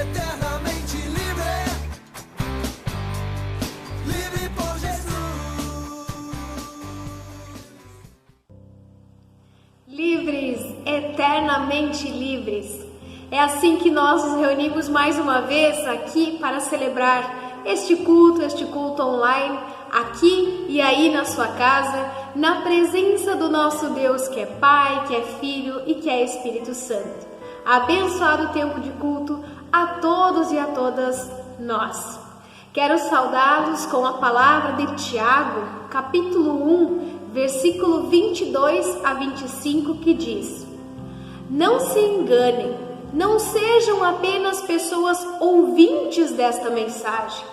eternamente livre, livre por Jesus. Livres, eternamente livres. É assim que nós nos reunimos mais uma vez aqui para celebrar este culto online, aqui e aí na sua casa, na presença do nosso Deus que é Pai, que é Filho e que é Espírito Santo. Abençoado tempo de culto a todos e a todas nós. Quero saudá-los com a palavra de Tiago, capítulo 1, versículo 22 a 25, que diz: Não se enganem, não sejam apenas pessoas ouvintes desta mensagem,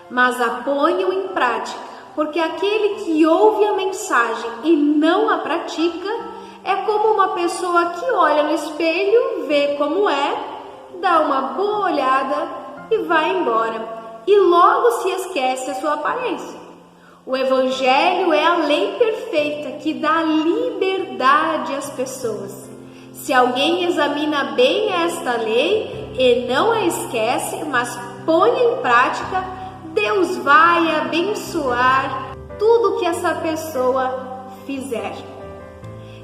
mas a ponham em prática, porque aquele que ouve a mensagem e não a pratica é como uma pessoa que olha no espelho, vê como é, dá uma boa olhada e vai embora, e logo se esquece a sua aparência. O Evangelho é a lei perfeita que dá liberdade às pessoas. Se alguém examina bem esta lei e não a esquece, mas põe em prática, Deus vai abençoar tudo que essa pessoa fizer.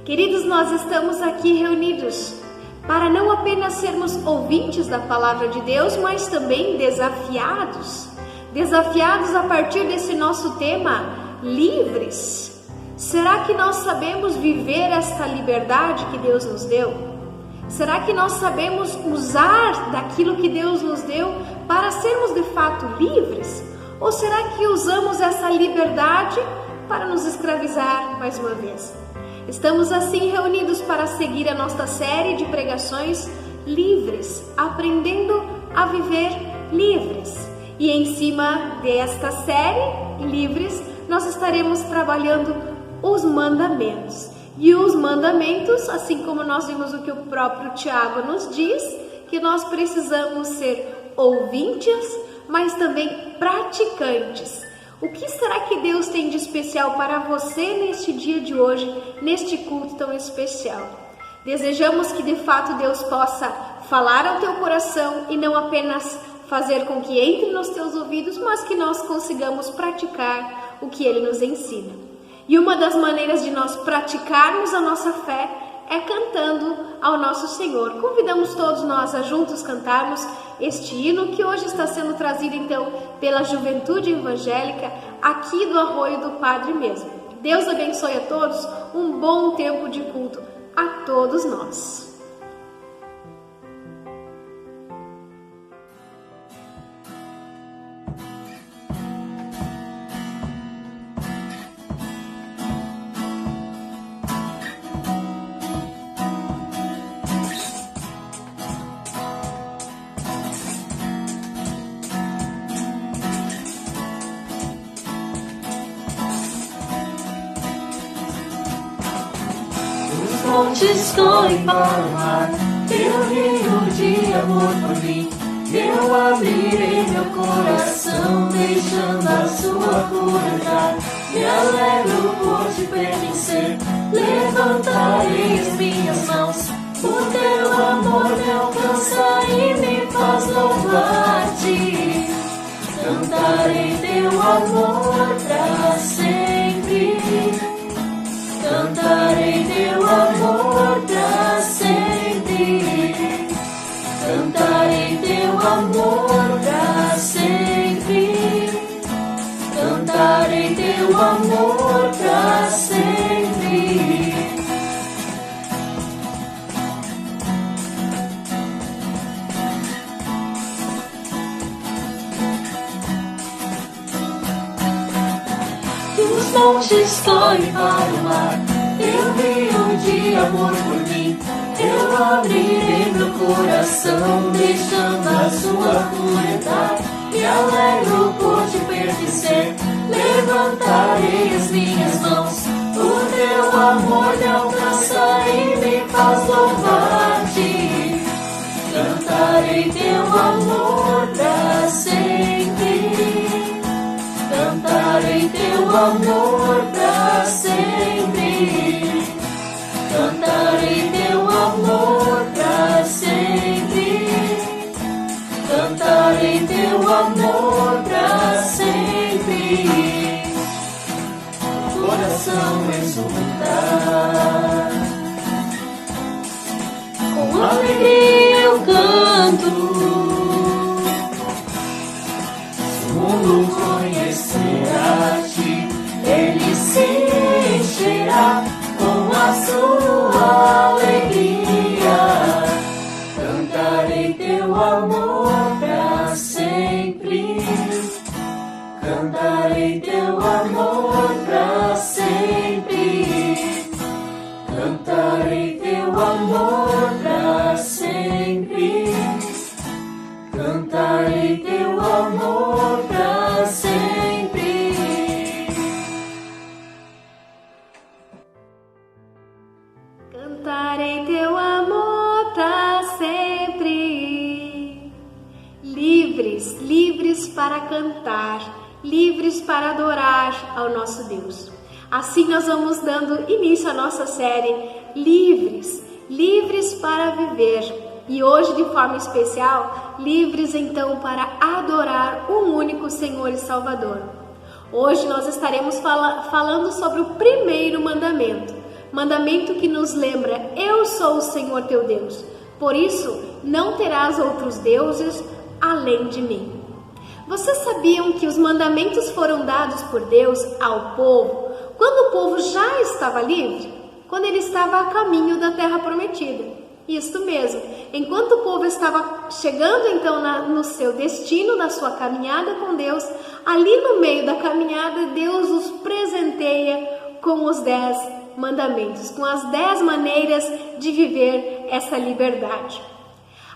Queridos, nós estamos aqui reunidos para não apenas sermos ouvintes da palavra de Deus, mas também desafiados a partir desse nosso tema, livres. Será que nós sabemos viver esta liberdade que Deus nos deu? Será que nós sabemos usar daquilo que Deus nos deu para sermos de fato livres? Ou será que usamos essa liberdade para nos escravizar mais uma vez? Estamos assim reunidos para seguir a nossa série de pregações livres, aprendendo a viver livres. E em cima desta série, livres, nós estaremos trabalhando os mandamentos. E os mandamentos, assim como nós vimos o que o próprio Tiago nos diz, que nós precisamos ser ouvintes, mas também praticantes. O que será que Deus tem de especial para você neste dia de hoje, neste culto tão especial? Desejamos que de fato Deus possa falar ao teu coração e não apenas fazer com que entre nos teus ouvidos, mas que nós consigamos praticar o que Ele nos ensina. E uma das maneiras de nós praticarmos a nossa fé é cantando ao nosso Senhor. Convidamos todos nós a juntos cantarmos este hino que hoje está sendo trazido então pela juventude evangélica aqui do Arroio do Padre mesmo. Deus abençoe a todos, um bom tempo de culto a todos nós. Montes correm para o mar, teu rio de amor por mim. Eu abrirei meu coração, deixando a sua cura entrar. Me alegro por te pertencer, levantarei as minhas mãos. O teu amor me alcança e me faz louvar-te. Cantarei teu amor pra sempre. Cantarei teu amor pra sempre. Cantarei teu amor pra sempre. Cantarei teu amor pra sempre. Dos montes corre para o mar, teu rio de amor por mim. Eu abrirei meu coração, deixando a sua cura entrar. Me alegro por te pertencer, levantarei as minhas mãos. O teu amor me alcança e me faz louvar-te. Cantarei teu amor pra sempre. Cantarei teu amor pra sempre. Cantarei teu amor pra sempre. cantarei teu amor pra sempre. Coração exultar, com alegria eu canto. Se o mundo conhecer a ti, ele se encherá com a sua alegria. Cantarei teu amor pra sempre. Cantarei teu amor pra sempre. Cantarei teu amor pra sempre. Cantarei teu amor pra sempre. Cantarei teu amor pra sempre. Livres, livres para cantar, livres para adorar ao nosso Deus. Assim nós vamos dando início à nossa série Livres, livres para viver. E hoje, de forma especial, livres então para adorar o único Senhor e Salvador. Hoje nós estaremos falando sobre o primeiro mandamento. Mandamento que nos lembra: eu sou o Senhor teu Deus, por isso não terás outros deuses além de mim. Vocês sabiam que os mandamentos foram dados por Deus ao povo quando o povo já estava livre? Quando ele estava a caminho da terra prometida. Isso mesmo, enquanto o povo estava chegando então no seu destino, na sua caminhada com Deus, ali no meio da caminhada, Deus os presenteia com os 10 mandamentos, com as 10 maneiras de viver essa liberdade.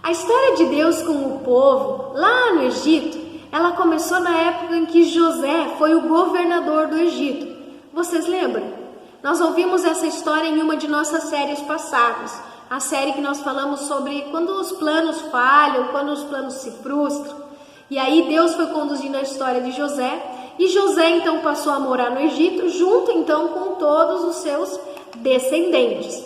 A história de Deus com o povo lá no Egito, ela começou na época em que José foi o governador do Egito. Vocês lembram? Nós ouvimos essa história em uma de nossas séries passadas, a série que nós falamos sobre quando os planos falham, quando os planos se frustram. E aí Deus foi conduzindo a história de José, e José então passou a morar no Egito, junto então com todos os seus descendentes.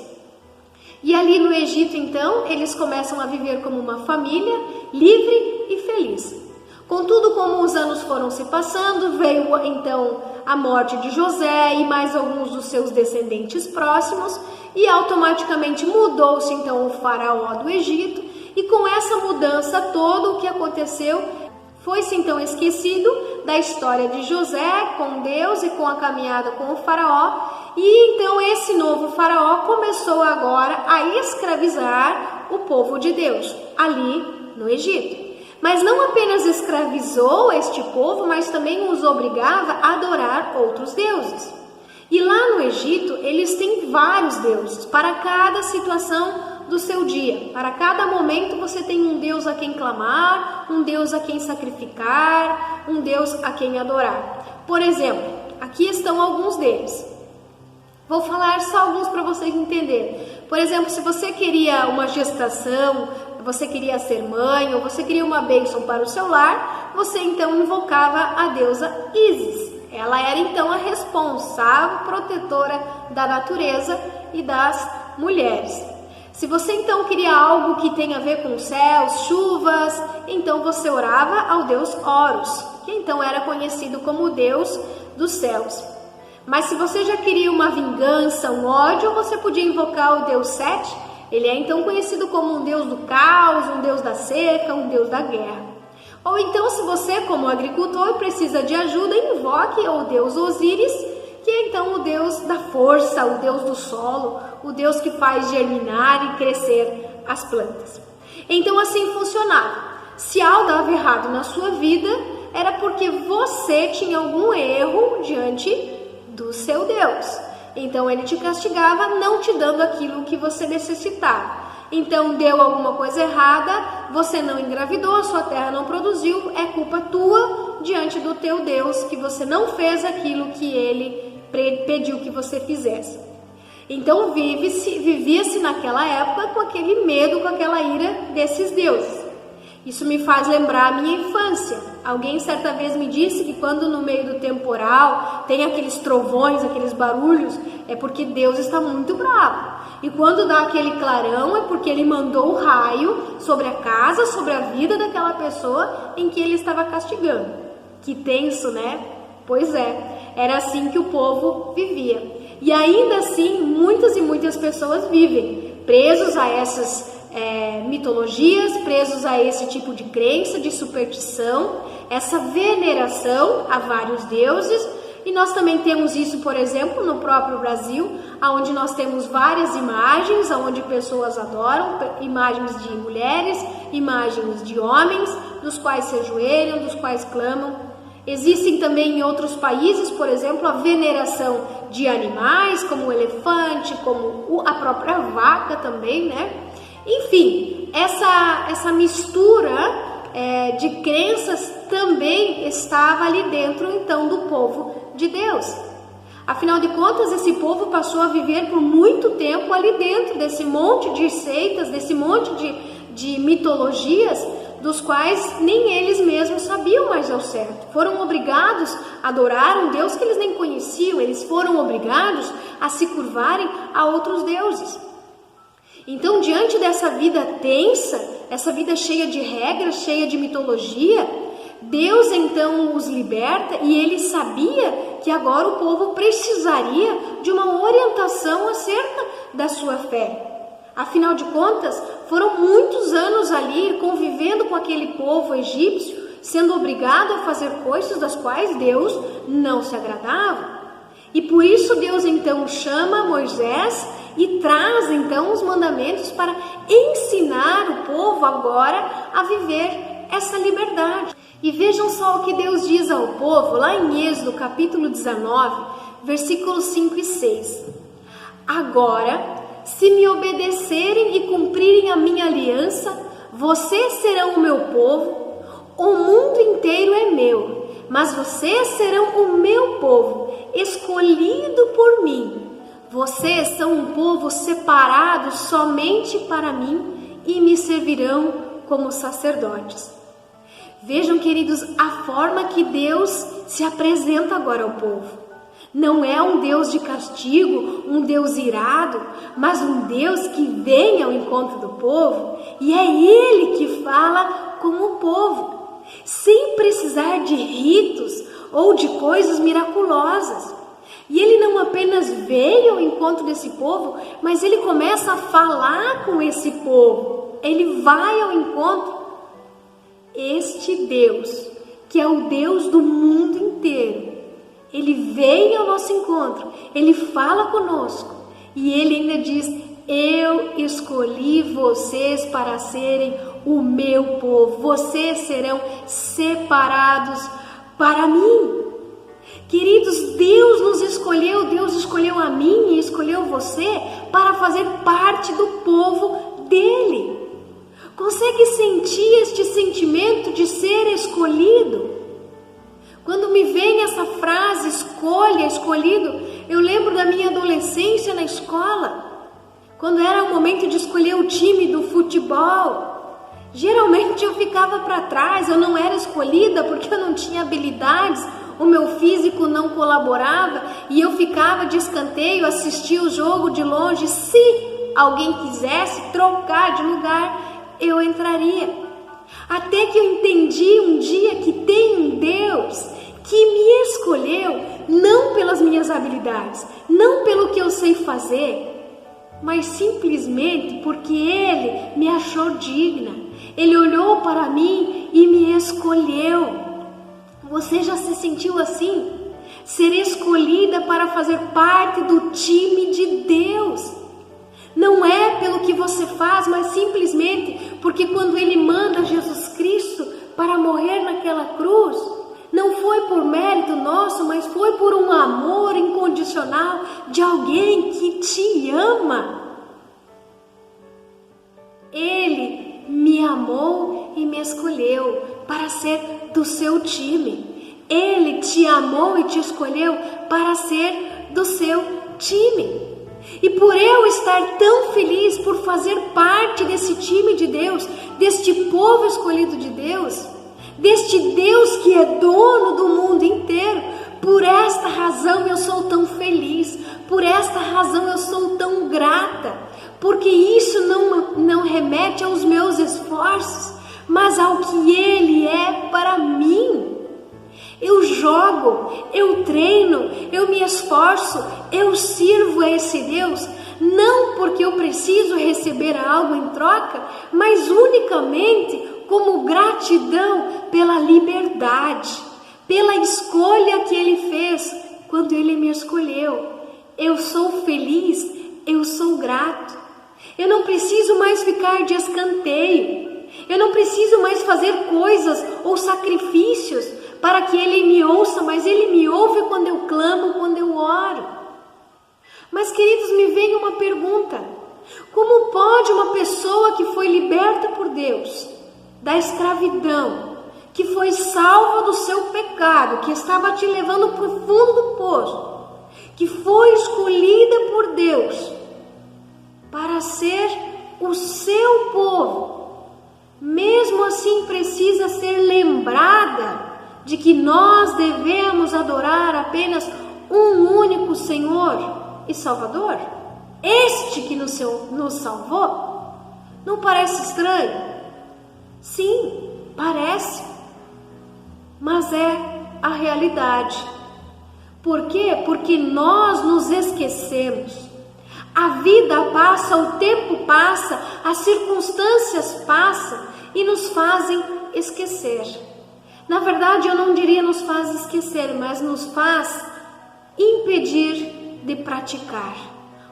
E ali no Egito então, eles começam a viver como uma família, livre e feliz. Contudo, como os anos foram se passando, veio então a morte de José e mais alguns dos seus descendentes próximos, e automaticamente mudou-se então o faraó do Egito, e com essa mudança toda o que aconteceu foi-se então esquecido da história de José com Deus e com a caminhada com o faraó, e então esse novo faraó começou agora a escravizar o povo de Deus ali no Egito. Mas não apenas escravizou este povo, mas também os obrigava a adorar outros deuses. E lá no Egito, eles têm vários deuses, para cada situação do seu dia. Para cada momento você tem um Deus a quem clamar, um Deus a quem sacrificar, um Deus a quem adorar. Por exemplo, aqui estão alguns deles. Vou falar só alguns para vocês entenderem. Por exemplo, se você queria uma gestação, você queria ser mãe, ou você queria uma bênção para o seu lar, você então invocava a deusa Ísis. Ela era então a responsável, protetora da natureza e das mulheres. Se você então queria algo que tenha a ver com céus, chuvas, então você orava ao deus Horus, que então era conhecido como o deus dos céus. Mas se você já queria uma vingança, um ódio, você podia invocar o deus Sete. Ele é então conhecido como um deus do caos, um deus da seca, um deus da guerra. Ou então, se você, como agricultor, precisa de ajuda, invoque o deus Osíris, que é então o deus da força, o deus do solo, o deus que faz germinar e crescer as plantas. Então assim funcionava. Se algo dava errado na sua vida, era porque você tinha algum erro diante do seu Deus. Então ele te castigava, não te dando aquilo que você necessitava. Então deu alguma coisa errada, você não engravidou, a sua terra não produziu, é culpa tua diante do teu Deus que você não fez aquilo que ele pediu que você fizesse. Então vivia-se naquela época com aquele medo, com aquela ira desses deuses. Isso me faz lembrar a minha infância. Alguém certa vez me disse que quando no meio do temporal tem aqueles trovões, aqueles barulhos, é porque Deus está muito bravo. E quando dá aquele clarão é porque ele mandou o raio sobre a casa, sobre a vida daquela pessoa em que ele estava castigando. Que tenso, né? Pois é, era assim que o povo vivia. E ainda assim, muitas e muitas pessoas vivem presos a essas mitologias, presos a esse tipo de crença, de superstição, essa veneração a vários deuses. E nós também temos isso, por exemplo, no próprio Brasil, onde nós temos várias imagens, onde pessoas adoram, imagens de mulheres, imagens de homens, dos quais se ajoelham, dos quais clamam. Existem também em outros países, por exemplo, a veneração de animais, como o elefante, como a própria vaca também, né? Enfim, essa mistura de crenças também estava ali dentro, então, do povo de Deus. Afinal de contas, esse povo passou a viver por muito tempo ali dentro desse monte de seitas, desse monte de mitologias, dos quais nem eles mesmos sabiam mais ao certo. Foram obrigados a adorar um Deus que eles nem conheciam, eles foram obrigados a se curvarem a outros deuses. Então, diante dessa vida tensa, essa vida cheia de regras, cheia de mitologia, Deus então os liberta e ele sabia que agora o povo precisaria de uma orientação acerca da sua fé. Afinal de contas, foram muitos anos ali convivendo com aquele povo egípcio, sendo obrigado a fazer coisas das quais Deus não se agradava. E por isso Deus então chama Moisés e traz então os mandamentos para ensinar o povo agora a viver essa liberdade. E vejam só o que Deus diz ao povo lá em Êxodo capítulo 19, versículos 5 e 6. Agora, se me obedecerem e cumprirem a minha aliança, vocês serão o meu povo, o mundo inteiro é meu, mas vocês serão o meu povo, escolhido por mim. Vocês são um povo separado somente para mim e me servirão como sacerdotes. Vejam, queridos, a forma que Deus se apresenta agora ao povo. Não é um Deus de castigo, um Deus irado, mas um Deus que vem ao encontro do povo e é Ele que fala com o povo, sem precisar de ritos ou de coisas miraculosas. E Ele não apenas veio ao encontro desse povo, mas Ele começa a falar com esse povo. Ele vai ao encontro. Este Deus, que é o Deus do mundo inteiro, Ele vem ao nosso encontro, Ele fala conosco e Ele ainda diz: eu escolhi vocês para serem o meu povo, vocês serão separados para mim. Queridos, Deus nos escolheu, Deus escolheu a mim e escolheu você para fazer parte do povo dEle. Consegue sentir este sentimento de ser escolhido? Quando me vem essa frase, escolha, escolhido, eu lembro da minha adolescência na escola, quando era o momento de escolher o time do futebol. Geralmente eu ficava para trás, eu não era escolhida porque eu não tinha habilidades, o meu físico não colaborava e eu ficava de escanteio, assistia o jogo de longe. Se alguém quisesse trocar de lugar, eu entraria. Até que eu entendi um dia que tem um Deus que me escolheu não pelas minhas habilidades, não pelo que eu sei fazer, mas simplesmente porque Ele me achou digna. Ele olhou para mim e me escolheu. Você já se sentiu assim? Ser escolhida para fazer parte do time de Deus. Não é pelo que você faz, mas simplesmente porque quando Ele manda Jesus Cristo para morrer naquela cruz, não foi por mérito nosso, mas foi por um amor incondicional de alguém que te ama. Ele me amou e me escolheu para ser do seu time. Ele te amou e te escolheu para ser do seu time. E por eu estar tão feliz por fazer parte desse time de Deus, deste povo escolhido de Deus, deste Deus que é dono do mundo inteiro, por esta razão eu sou tão feliz, por esta razão eu sou tão grata. porque isso não remete aos meus esforços, mas ao que Ele é para mim. Eu jogo, eu treino, eu me esforço, eu sirvo a esse Deus, não porque eu preciso receber algo em troca, mas unicamente como gratidão pela liberdade, pela escolha que Ele fez quando Ele me escolheu. Eu sou feliz, eu sou grato. Eu não preciso mais ficar de escanteio. Eu não preciso mais fazer coisas ou sacrifícios para que Ele me ouça, mas Ele me ouve quando eu clamo, quando eu oro. Mas, queridos, me vem uma pergunta: como pode uma pessoa que foi liberta por Deus da escravidão, que foi salva do seu pecado, que estava te levando para o fundo do poço, que foi escolhida por Deus para ser o seu povo, mesmo assim precisa ser lembrada de que nós devemos adorar apenas um único Senhor e Salvador? Este que nos salvou? Não parece estranho? Sim, parece, mas é a realidade. Por quê? Porque nós nos esquecemos. A vida passa, o tempo passa, as circunstâncias passam e nos fazem esquecer. Na verdade, eu não diria nos faz esquecer, mas nos faz impedir de praticar.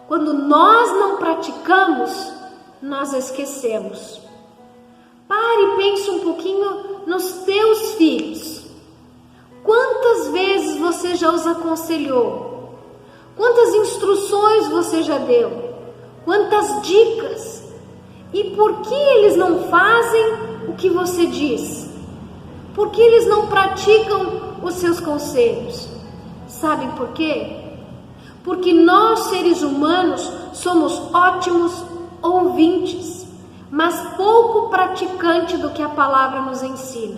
Quando nós não praticamos, nós esquecemos. Pare e pense um pouquinho nos teus filhos. Quantas vezes você já os aconselhou? Quantas instruções você já deu? Quantas dicas? E por que eles não fazem o que você diz? Por que eles não praticam os seus conselhos? Sabem por quê? Porque nós, seres humanos, somos ótimos ouvintes, mas pouco praticante do que a palavra nos ensina.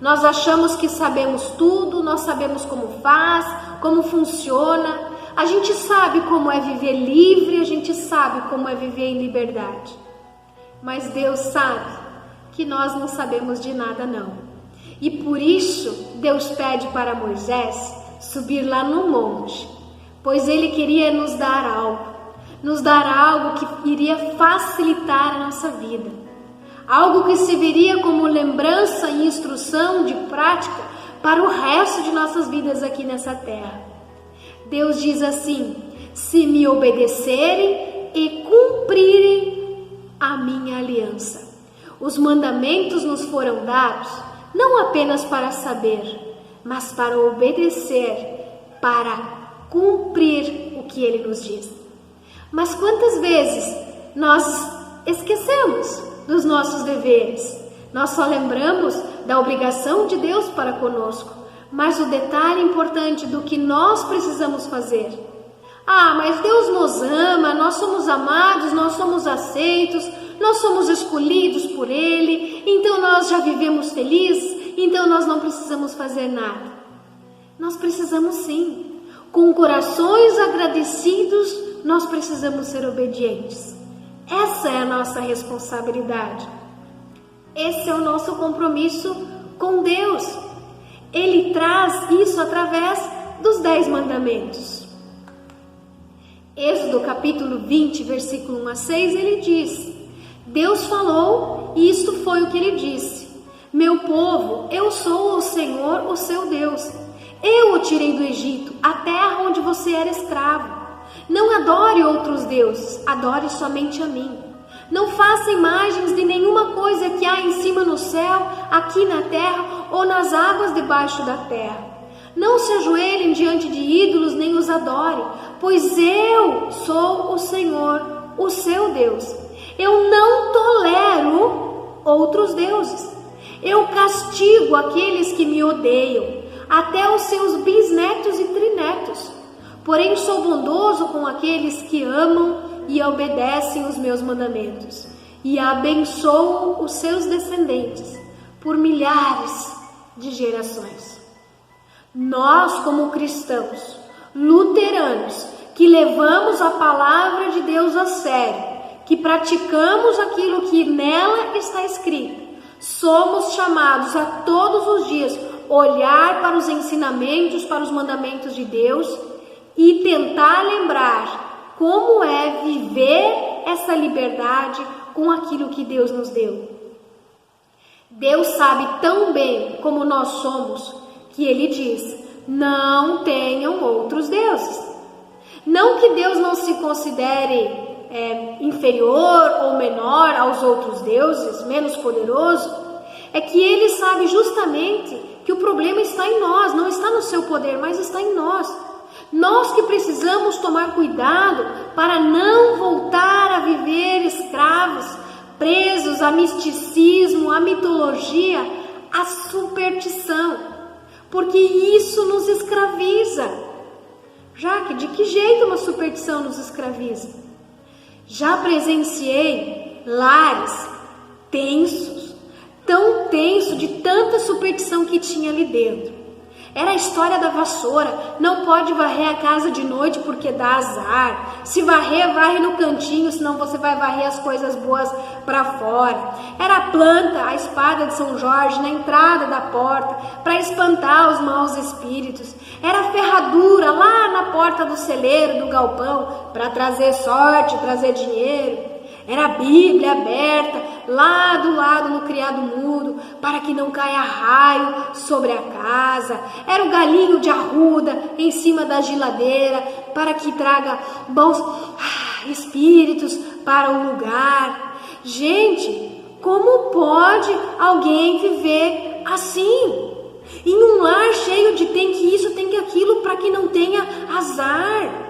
Nós achamos que sabemos tudo, nós sabemos como faz, como funciona, a gente sabe como é viver livre, a gente sabe como é viver em liberdade. Mas Deus sabe que nós não sabemos de nada não. E por isso Deus pede para Moisés subir lá no monte, pois Ele queria nos dar algo que iria facilitar a nossa vida, algo que serviria como lembrança e instrução de prática para o resto de nossas vidas aqui nessa terra. Deus diz assim: se me obedecerem e cumprirem a minha aliança. Os mandamentos nos foram dados não apenas para saber, mas para obedecer, para cumprir o que Ele nos diz. Mas quantas vezes nós esquecemos dos nossos deveres? Nós só lembramos da obrigação de Deus para conosco, mas o detalhe importante do que nós precisamos fazer. Ah, mas Deus nos ama, nós somos amados, nós somos aceitos, nós somos escolhidos por Ele, então nós já vivemos felizes, então nós não precisamos fazer nada. Nós precisamos sim. Com corações agradecidos, nós precisamos ser obedientes. Essa é a nossa responsabilidade. Esse é o nosso compromisso com Deus. Ele traz isso através dos 10 mandamentos. Êxodo capítulo 20, versículo 1 a 6, ele diz: Deus falou e isto foi o que ele disse: meu povo, eu sou o Senhor, o seu Deus. Eu o tirei do Egito, a terra onde você era escravo. Não adore outros deuses, adore somente a mim. Não faça imagens de nenhuma coisa que há em cima no céu, aqui na terra ou nas águas debaixo da terra. Não se ajoelhem diante de ídolos nem os adorem, pois eu sou o Senhor, o seu Deus. Eu não tolero outros deuses. Eu castigo aqueles que me odeiam, até os seus bisnetos e trinetos. Porém sou bondoso com aqueles que amam e obedecem os meus mandamentos, e abençoo os seus descendentes por milhares de gerações. Nós, como cristãos, luteranos, que levamos a palavra de Deus a sério, que praticamos aquilo que nela está escrito, somos chamados a todos os dias olhar para os ensinamentos, para os mandamentos de Deus e tentar lembrar como é viver essa liberdade com aquilo que Deus nos deu. Deus sabe tão bem como nós somos que Ele diz: não tenham outros deuses. Não que Deus não se considere inferior ou menor aos outros deuses, menos poderoso, é que Ele sabe justamente que o problema está em nós, não está no seu poder, mas está em nós. Nós que precisamos tomar cuidado para não voltar a viver escravos, presos a misticismo, a mitologia, a superstição, porque isso nos escraviza. Jaque, de que jeito uma superstição nos escraviza? Já presenciei lares tensos, tão tenso de tanta superstição que tinha ali dentro. Era a história da vassoura, não pode varrer a casa de noite porque dá azar. Se varrer, varre no cantinho, senão você vai varrer as coisas boas para fora. Era a planta, a espada de São Jorge na entrada da porta para espantar os maus espíritos. Era a ferradura lá na porta do celeiro, do galpão, para trazer sorte, trazer dinheiro. Era a Bíblia aberta lá do lado no criado mudo, para que não caia raio sobre a casa. Era o galinho de arruda em cima da geladeira, para que traga bons espíritos para o lugar. Gente, como pode alguém viver assim? Em um lar cheio de tem que isso, tem que aquilo, para que não tenha azar.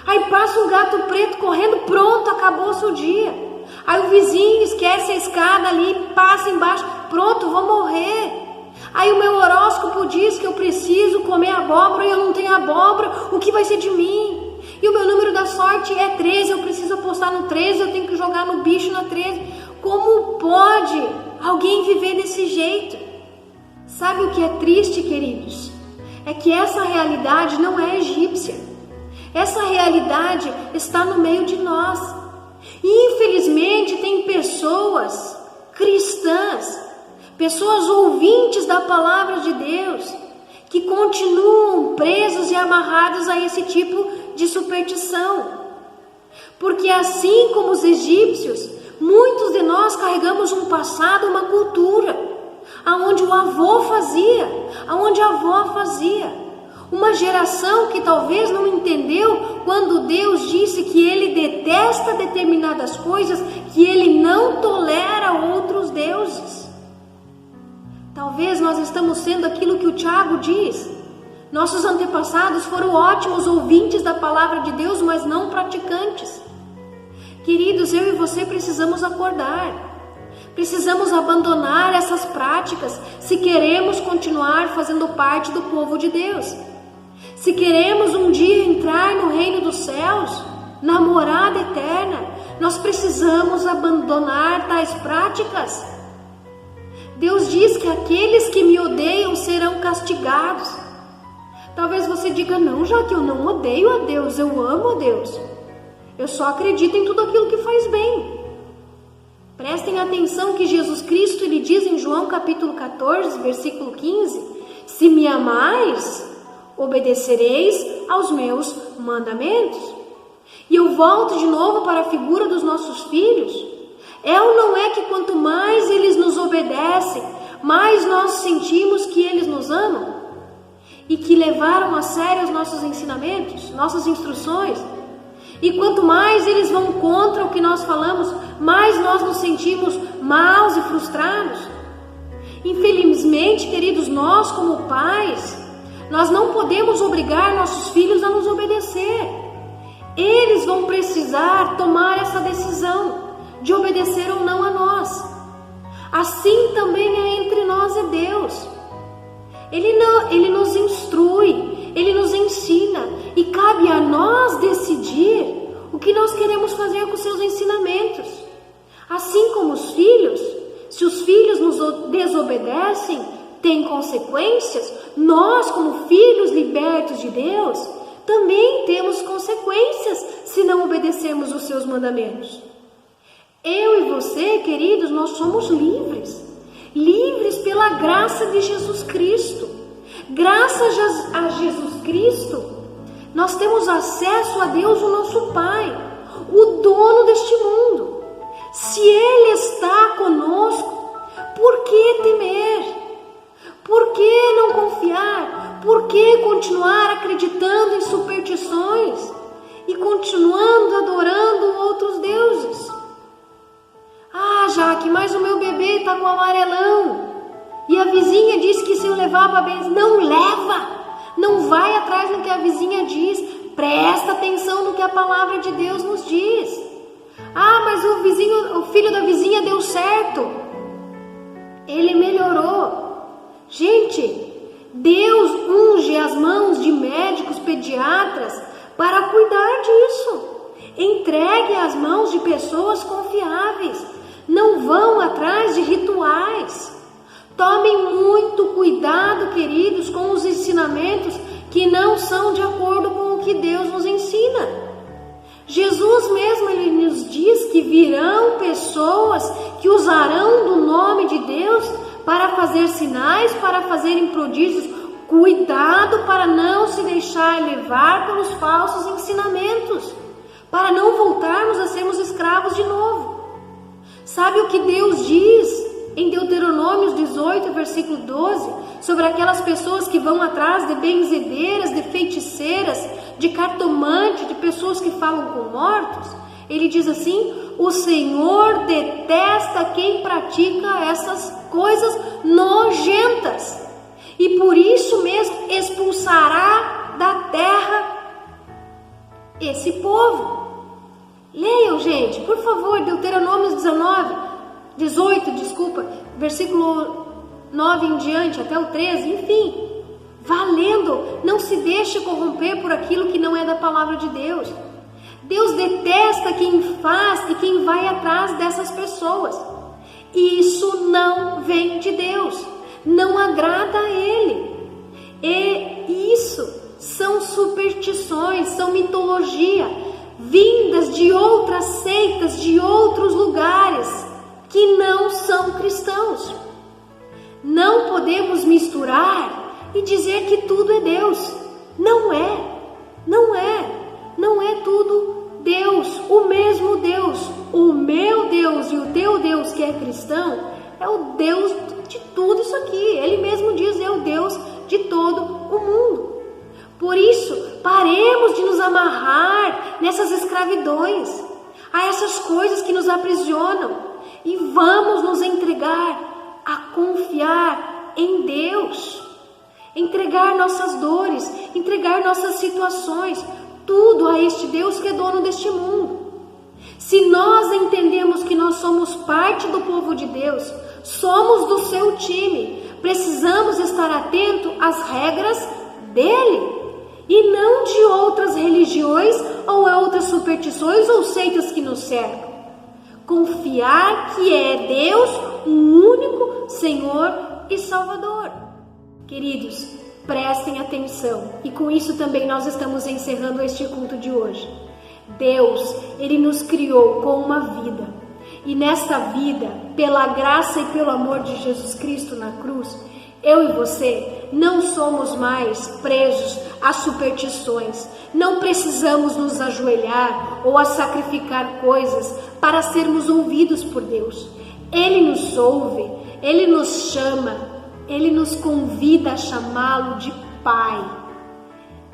Aí passa um gato preto correndo, pronto, acabou o seu dia. Aí o vizinho esquece a escada ali, passa embaixo, pronto, vou morrer. Aí o meu horóscopo diz que eu preciso comer abóbora e eu não tenho abóbora, o que vai ser de mim? E o meu número da sorte é 13, eu preciso apostar no 13, eu tenho que jogar no bicho na 13. Como pode alguém viver desse jeito? Sabe o que é triste, queridos? É que essa realidade não é egípcia. Essa realidade está no meio de nós. E infelizmente tem pessoas cristãs, pessoas ouvintes da palavra de Deus, que continuam presos e amarrados a esse tipo de superstição. Porque assim como os egípcios, muitos de nós carregamos um passado, uma cultura, aonde o avô fazia, aonde a avó fazia. Uma geração que talvez não entendeu quando Deus disse que Ele detesta determinadas coisas, que Ele não tolera outros deuses. Talvez nós estamos sendo aquilo que o Tiago diz. Nossos antepassados foram ótimos ouvintes da palavra de Deus, mas não praticantes. Queridos, eu e você precisamos acordar. Precisamos abandonar essas práticas se queremos continuar fazendo parte do povo de Deus. Se queremos um dia entrar no reino dos céus, na morada eterna, nós precisamos abandonar tais práticas. Deus diz que aqueles que me odeiam serão castigados. Talvez você diga: não, já que eu não odeio a Deus, eu amo a Deus. Eu só acredito em tudo aquilo que faz bem. Prestem atenção que Jesus Cristo, Ele diz em João capítulo 14, versículo 15, se me amais, obedecereis aos meus mandamentos. E eu volto de novo para a figura dos nossos filhos. É ou não é que quanto mais eles nos obedecem, mais nós sentimos que eles nos amam? E que levaram a sério os nossos ensinamentos, nossas instruções? E quanto mais eles vão contra o que nós falamos, mais nós nos sentimos maus e frustrados? Infelizmente, queridos, nós como pais, nós não podemos obrigar nossos filhos a nos obedecer. Eles vão precisar tomar essa decisão de obedecer ou não a nós. Assim também é entre nós e Deus. Ele nos instrui, Ele nos ensina, e cabe a nós decidir o que nós queremos fazer com seus ensinamentos. Assim como os filhos, se os filhos nos desobedecem, tem consequências, nós como filhos libertos de Deus, também temos consequências se não obedecermos os seus mandamentos. Eu e você, queridos, nós somos livres. Livres pela graça de Jesus Cristo. Graças a Jesus Cristo, nós temos acesso a Deus, o nosso Pai, o dono deste mundo. Se Ele está conosco, por que temer? Por que não confiar? Por que continuar acreditando em superstições e continuando adorando outros deuses? Ah, Jaque, mas o meu bebê está com amarelão. E a vizinha disse que se eu levar para benção, não leva. Não vai atrás do que a vizinha diz. Presta atenção no que a palavra de Deus nos diz. Ah, mas o filho da vizinha deu certo. Ele melhorou. Gente, Deus unge as mãos de médicos pediatras para cuidar disso. Entregue as mãos de pessoas confiáveis. Não vão atrás de rituais. Tomem muito cuidado, queridos, com os ensinamentos que não são de acordo com o que Deus nos ensina. Jesus mesmo, Ele nos diz que virão pessoas que usarão do nome de Deus para fazer sinais, para fazerem prodígios. Cuidado para não se deixar levar pelos falsos ensinamentos, para não voltarmos a sermos escravos de novo. Sabe o que Deus diz em Deuteronômio 18, versículo 12, sobre aquelas pessoas que vão atrás de benzedeiras, de feiticeiras, de cartomante, de pessoas que falam com mortos? Ele diz assim: o Senhor detesta quem pratica essas coisas nojentas, e por isso mesmo expulsará da terra esse povo. Leiam, gente, por favor, Deuteronômio 18, versículo 9 em diante, até o 13, enfim. Valendo, não se deixe corromper por aquilo que não é da palavra de Deus. Deus detesta quem faz e quem vai atrás dessas pessoas. Isso não vem de Deus, não agrada a Ele. E isso são superstições, são mitologia, vindas de outras seitas, de outros lugares, que não são cristãos. Não podemos misturar e dizer que tudo é Deus. Não é tudo Deus, o mesmo Deus. O meu Deus e o teu Deus, que é cristão, é o Deus de tudo isso aqui. Ele mesmo diz: é o Deus de todo o mundo. Por isso, paremos de nos amarrar nessas escravidões, a essas coisas que nos aprisionam, e vamos nos entregar a confiar em Deus, entregar nossas dores, entregar nossas situações, tudo a este Deus que é dono deste mundo. Se nós entendemos que nós somos parte do povo de Deus, somos do seu time, precisamos estar atento às regras dele, e não de outras religiões ou outras superstições ou seitas que nos cercam. Confiar que é Deus o único Senhor e Salvador. Queridos, prestem atenção, e com isso também nós estamos encerrando este culto de hoje. Deus, Ele nos criou com uma vida, e nesta vida, pela graça e pelo amor de Jesus Cristo na cruz, eu e você não somos mais presos a superstições. Não precisamos nos ajoelhar ou a sacrificar coisas para sermos ouvidos por Deus. Ele nos ouve, Ele nos chama, Ele nos convida a chamá-lo de Pai.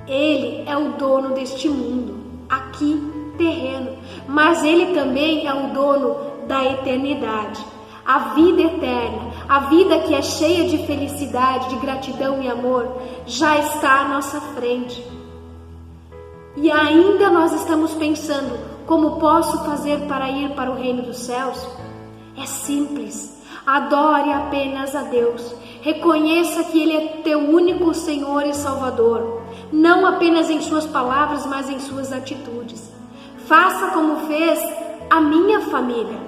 Ele é o dono deste mundo, aqui terreno, mas Ele também é o dono da eternidade. A vida eterna, a vida que é cheia de felicidade, de gratidão e amor, já está à nossa frente. E ainda nós estamos pensando: como posso fazer para ir para o reino dos céus? É simples. Adore apenas a Deus. Reconheça que Ele é teu único Senhor e Salvador, não apenas em suas palavras, mas em suas atitudes. Faça como fez a minha família.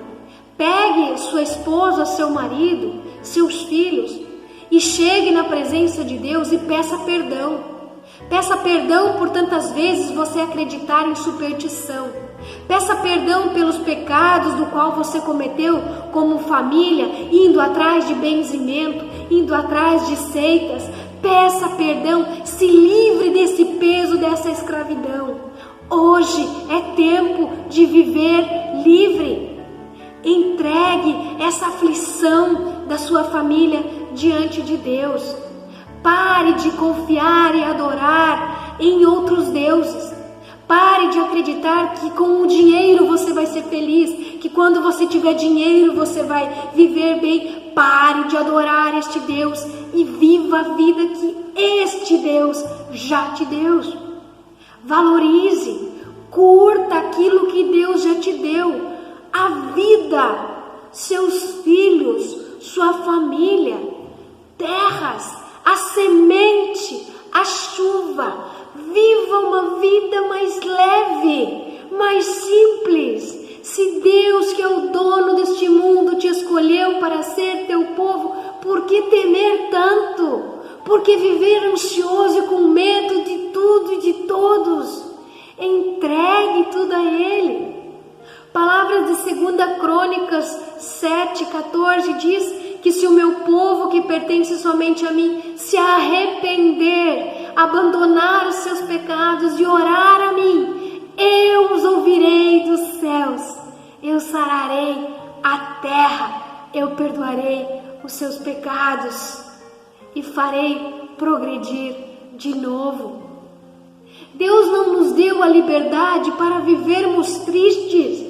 Pegue sua esposa, seu marido, seus filhos e chegue na presença de Deus e peça perdão. Peça perdão por tantas vezes você acreditar em superstição. Peça perdão pelos pecados do qual você cometeu como família, indo atrás de benzimento, indo atrás de seitas. Peça perdão, se livre desse peso, dessa escravidão. Hoje é tempo de viver livre. Entregue essa aflição da sua família diante de Deus. Pare de confiar e adorar em outros deuses. Pare de acreditar que com o dinheiro você vai ser feliz, que quando você tiver dinheiro você vai viver bem. Pare de adorar este Deus e viva a vida que este Deus já te deu. Valorize, curta aquilo que Deus já te deu. A vida, seus filhos, sua família, terras, a semente, a chuva. Viva uma vida mais leve, mais simples. Se Deus, que é o dono deste mundo, te escolheu para ser teu povo, por que temer tanto? Por que viver ansioso e com medo de tudo e de todos? Entregue tudo a Ele. Palavras de 2 Crônicas 7:14 diz que se o meu povo, que pertence somente a mim, se arrepender, abandonar os seus pecados e orar a mim, eu os ouvirei dos céus, eu sararei a terra, eu perdoarei os seus pecados e farei progredir de novo. Deus não nos deu a liberdade para vivermos tristes,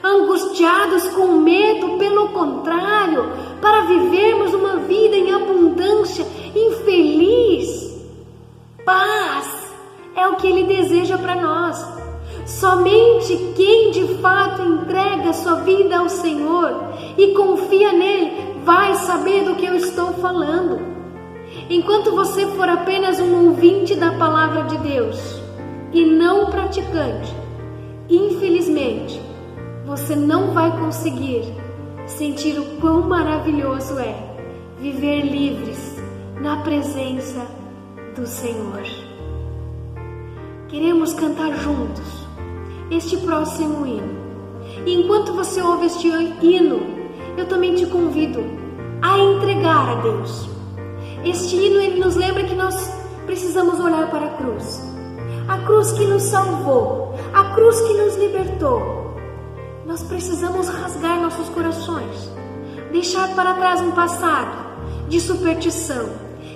angustiados com medo, pelo contrário, para vivermos uma vida em abundância, infeliz. Paz é o que Ele deseja para nós. Somente quem de fato entrega sua vida ao Senhor e confia nele vai saber do que eu estou falando. Enquanto você for apenas um ouvinte da palavra de Deus e não praticante, infelizmente, você não vai conseguir sentir o quão maravilhoso é viver livres na presença do Senhor. Queremos cantar juntos este próximo hino. E enquanto você ouve este hino, eu também te convido a entregar a Deus. Este hino, ele nos lembra que nós precisamos olhar para a cruz. A cruz que nos salvou, a cruz que nos libertou. Nós precisamos rasgar nossos corações, deixar para trás um passado de superstição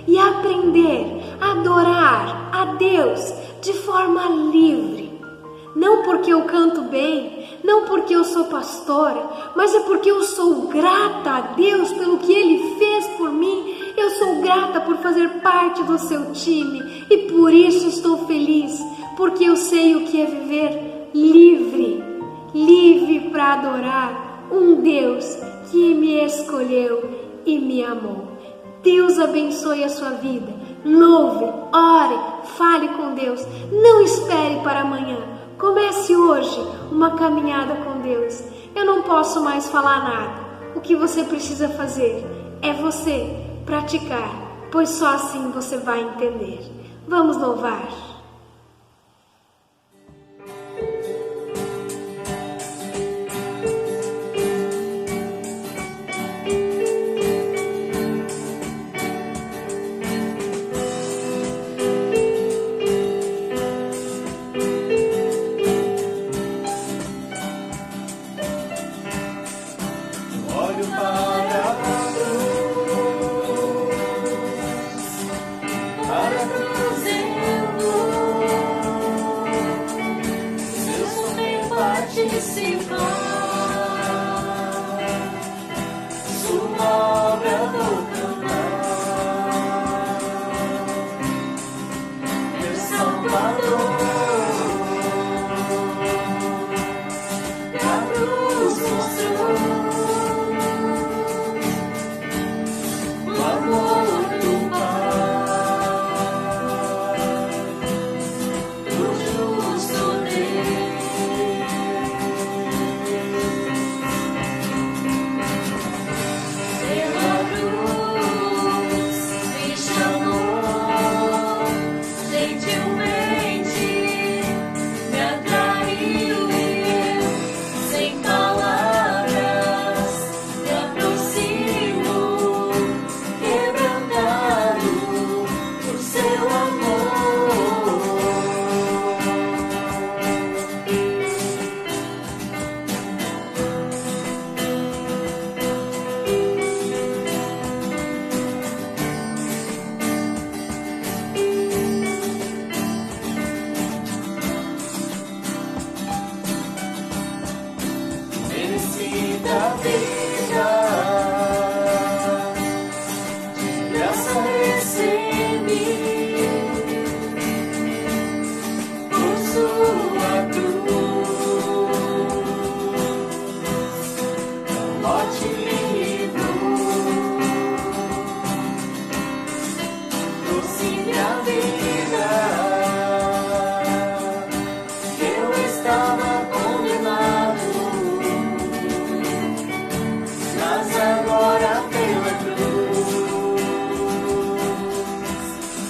e aprender a adorar a Deus de forma livre. Não porque eu canto bem, não porque eu sou pastora, mas é porque eu sou grata a Deus pelo que Ele fez por mim. Eu sou grata por fazer parte do seu time e por isso estou feliz, porque eu sei o que é viver livre. Livre para adorar um Deus que me escolheu e me amou. Deus abençoe a sua vida. Louve, ore, fale com Deus. Não espere para amanhã. Comece hoje uma caminhada com Deus. Eu não posso mais falar nada. O que você precisa fazer é você praticar, pois só assim você vai entender. Vamos louvar. Para a cruz eu vou. por sua cruz, morte livrou, trouxe minha vida. Eu estava condenado, mas agora pela cruz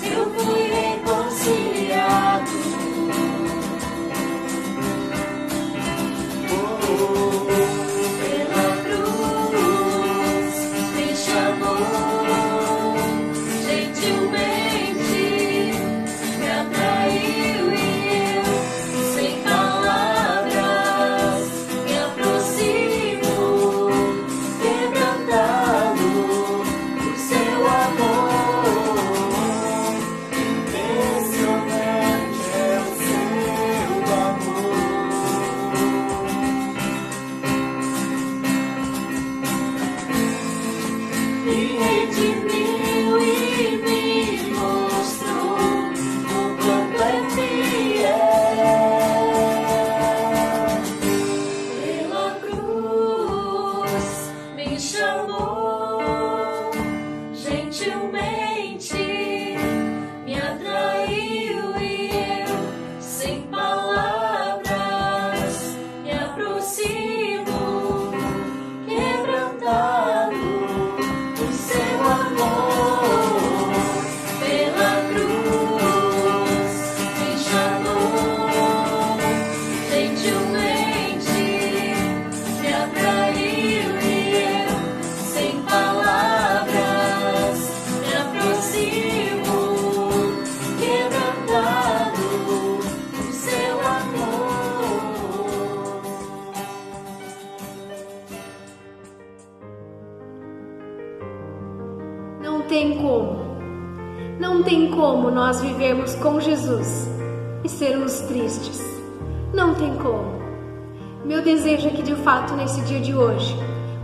eu fui reconciliado. Pela cruz me chamou, gentilmente me atraiu e eu, sem palavras, me aproximo, quebrantado por seu amor. Impressionante é o seu amor. Me redimiu e me mostrou o quanto é fiel. Pela cruz me chamou, gentilmente me atraiu e eu, sem palavras, me aproximo, quebrantado por seu amor. Pela cruz me chamou, gentilmente me atraiu e eu, sem palavras, me aproximo, quebrantado por seu amor. Não tem como nós vivermos com Jesus e sermos tristes. Não tem como. Meu desejo é que de fato nesse dia de hoje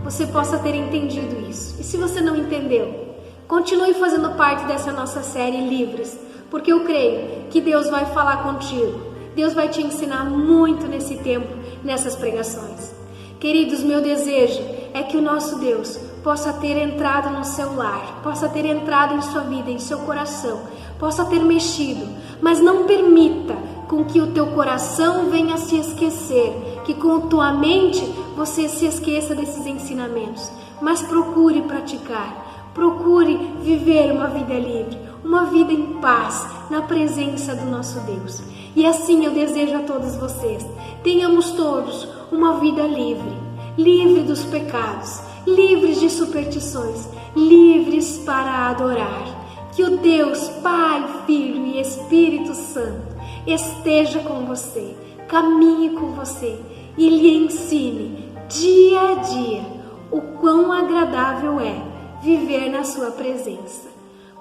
você possa ter entendido isso. E se você não entendeu, continue fazendo parte dessa nossa série Livres, porque eu creio que Deus vai falar contigo. Deus vai te ensinar muito nesse tempo, nessas pregações. Queridos, meu desejo é que o nosso Deus possa ter entrado no seu lar, possa ter entrado em sua vida, em seu coração, possa ter mexido, mas não permita com que o teu coração venha a se esquecer, que com a tua mente você se esqueça desses ensinamentos, mas procure praticar, procure viver uma vida livre, uma vida em paz, na presença do nosso Deus. E assim eu desejo a todos vocês, tenhamos todos uma vida livre, livre dos pecados, livres de superstições, livres para adorar. Que o Deus, Pai, Filho e Espírito Santo esteja com você, caminhe com você e lhe ensine dia a dia o quão agradável é viver na sua presença.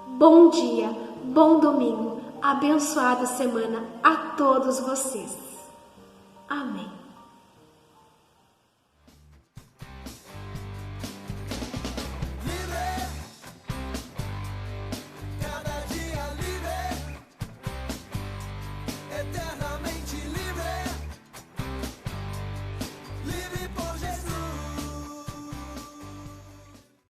Bom dia, bom domingo, abençoada semana a todos vocês. Amém.